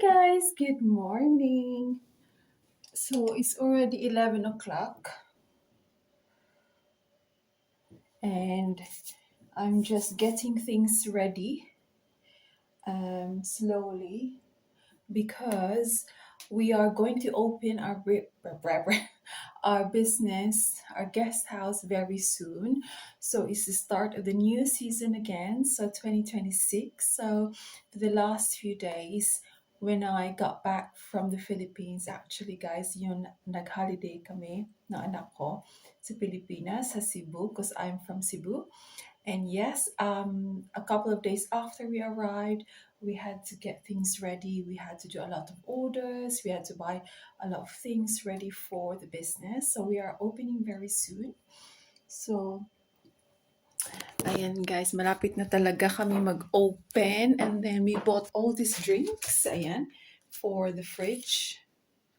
Guys, good morning. So it's already 11 o'clock and I'm just getting things ready slowly because we are going to open our business, our guest house very soon. So it's the start of the new season again, so 2026. So for the last few days, when I got back from the Philippines, actually guys, yun nag-holiday kami na anak ko sa Pilipinas, sa Cebu, because I'm from Cebu. And yes, a couple of days after we arrived, we had to get things ready. We had to do a lot of orders. We had to buy a lot of things ready for the business. So we are opening very soon. So, ayan guys, malapit na talaga kami mag-open. And then we bought all these drinks, ayan, for the fridge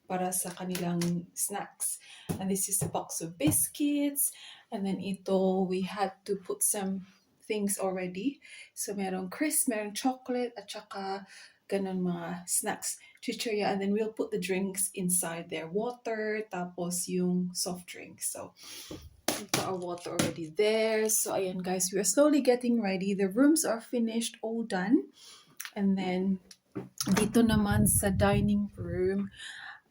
para sa kanilang snacks. And this is a box of biscuits. And then ito, we had to put some things already. So merong crisp, merong chocolate, at saka ganun mga snacks, chichirya. And then we'll put the drinks inside there. Water, tapos yung soft drinks. So we've got our water already there. So ayan guys, we are slowly getting ready. The rooms are finished, all done. And then dito naman sa dining room,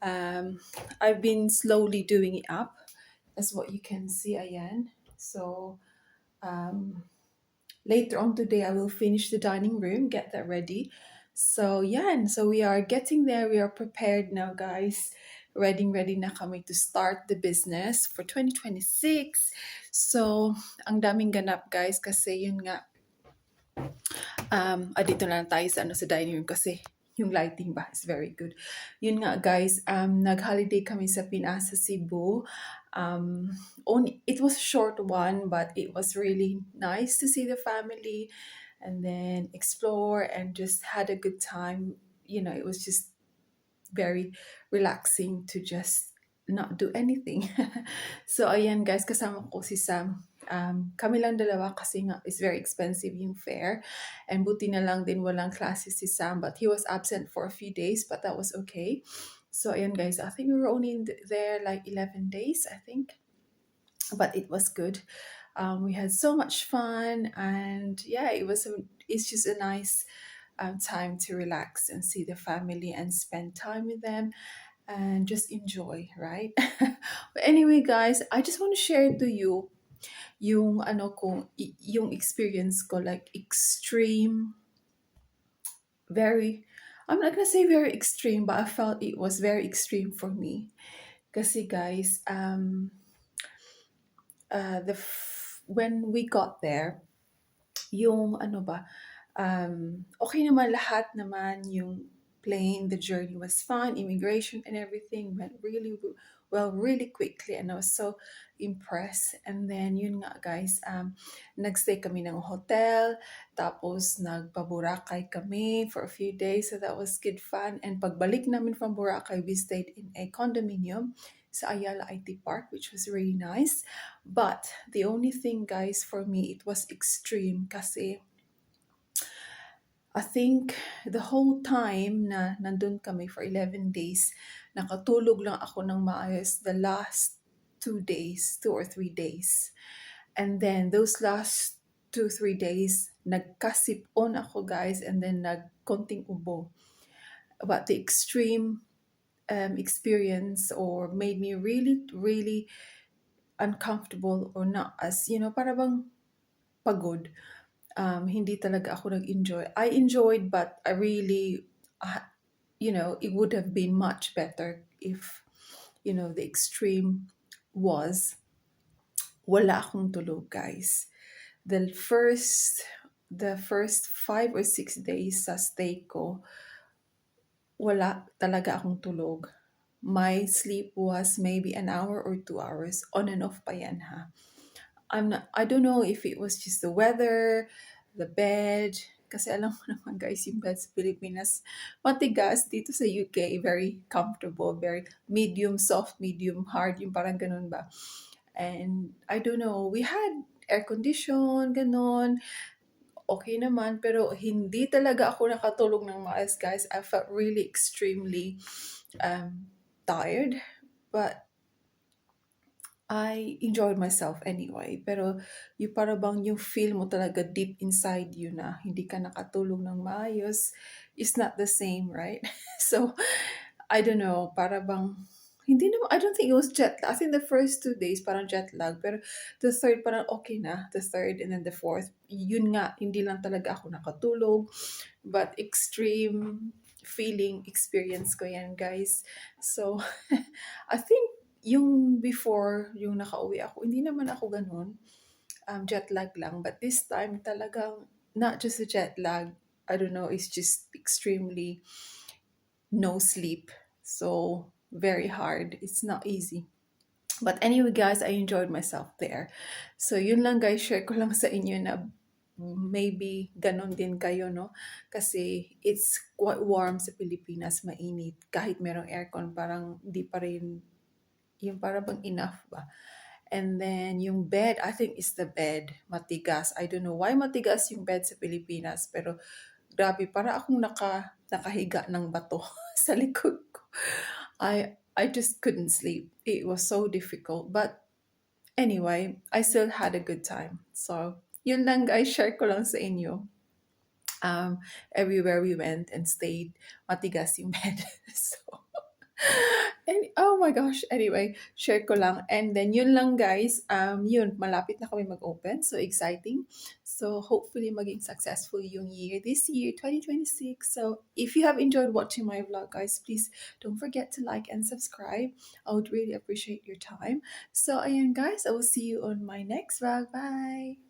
I've been slowly doing it up. That's what you can see, ayan. So later on today, I will finish the dining room, get that ready. So yeah, and so we are getting there. We are prepared now, guys. Ready na kami to start the business for 2026. So, ang daming ganap, guys, kasi yun nga, dito na lang tayo sa dining room kasi yung lighting ba is very good. Yun nga guys, nag-holiday kami sa Pinas, sa Cebu. It was a short one, but it was really nice to see the family and then explore and just had a good time. You know, it was just very relaxing to just not do anything. So ayan guys, kasama ko si Sam. Kami lang dalawa kasi nga it's very expensive yung fare. And buti na lang din walang klase si Sam, but he was absent for a few days, but that was okay. So ayan guys, I think we were only there like 11 days, I think. But it was good. We had so much fun, and yeah, it's just a nice time to relax and see the family and spend time with them and just enjoy, right? But anyway, guys, I just want to share to you yung yung experience ko, like extreme, very, I'm not gonna say very extreme, but I felt it was very extreme for me. Kasi guys, when we got there, yung okay naman lahat naman, yung plane, the journey was fun, immigration and everything went really well, really quickly, and I was so impressed. And then yun nga guys, nagstay kami ng hotel, tapos nagpa-Boracay kami for a few days, so that was good fun. And pagbalik namin from Boracay, we stayed in a condominium sa Ayala IT Park, which was really nice. But the only thing guys, for me, it was extreme kasi I think the whole time na nandun kami for 11 days, nakatulog lang ako ng maayos the last 2 or 3 days. And then those last 2, 3 days, nagkasipon ako guys, and then nagkonting ubo. But the extreme experience or made me really, really uncomfortable or not as, para bang pagod. Hindi talaga ako nag-enjoy. I enjoyed, but I really, it would have been much better if, the extreme was wala akong tulog, guys. The first 5 or 6 days sa stay ko, wala talaga akong tulog. My sleep was maybe an hour or 2 hours, on and off pa yan ha. I don't know if it was just the weather, the bed, kasi alam mo naman guys, yung bed sa Pilipinas, matigas. Dito sa UK, very comfortable, very medium, soft, medium, hard, yung parang ganun ba. And I don't know, we had air condition, ganon. okay naman, pero hindi talaga ako nakatulog ng maayos, guys. I felt really extremely tired, but I enjoyed myself anyway. Pero yung para bang yung feel mo talaga deep inside you na hindi ka nakatulog ng maayos is not the same, right? So, I don't know, para bang hindi naman, I don't think it was jet lag. I think the first 2 days parang jet lag, pero the third parang okay na. The third and then the fourth, yun nga, hindi lang talaga ako nakatulog, but extreme feeling experience ko yan, guys. So, I think yung before, yung nakauwi ako, hindi naman ako ganun. Jet lag lang. But this time, talagang not just a jet lag. I don't know, it's just extremely no sleep. So, very hard. It's not easy. But anyway, guys, I enjoyed myself there. So, yun lang, guys. Share ko lang sa inyo na maybe ganon din kayo, no? Kasi it's quite warm sa Pilipinas, mainit. Kahit merong aircon, parang di pa rin yung para bang enough ba. And then yung bed, I think is the bed, matigas. I don't know why matigas yung bed sa Pilipinas, pero grabe, para akong nakahiga ng bato sa likod ko. I just couldn't sleep. It was so difficult. But anyway, I still had a good time. So, yun lang guys, share ko lang sa inyo. Everywhere we went and stayed, matigas yung bed. So, and oh my gosh, anyway, share ko lang. And then yun lang guys, yun, malapit na kami mag-open. So exciting. So hopefully maging successful yung year, this year, 2026. So if you have enjoyed watching my vlog, guys, please don't forget to like and subscribe. I would really appreciate your time. So ayan guys, I will see you on my next vlog. Bye!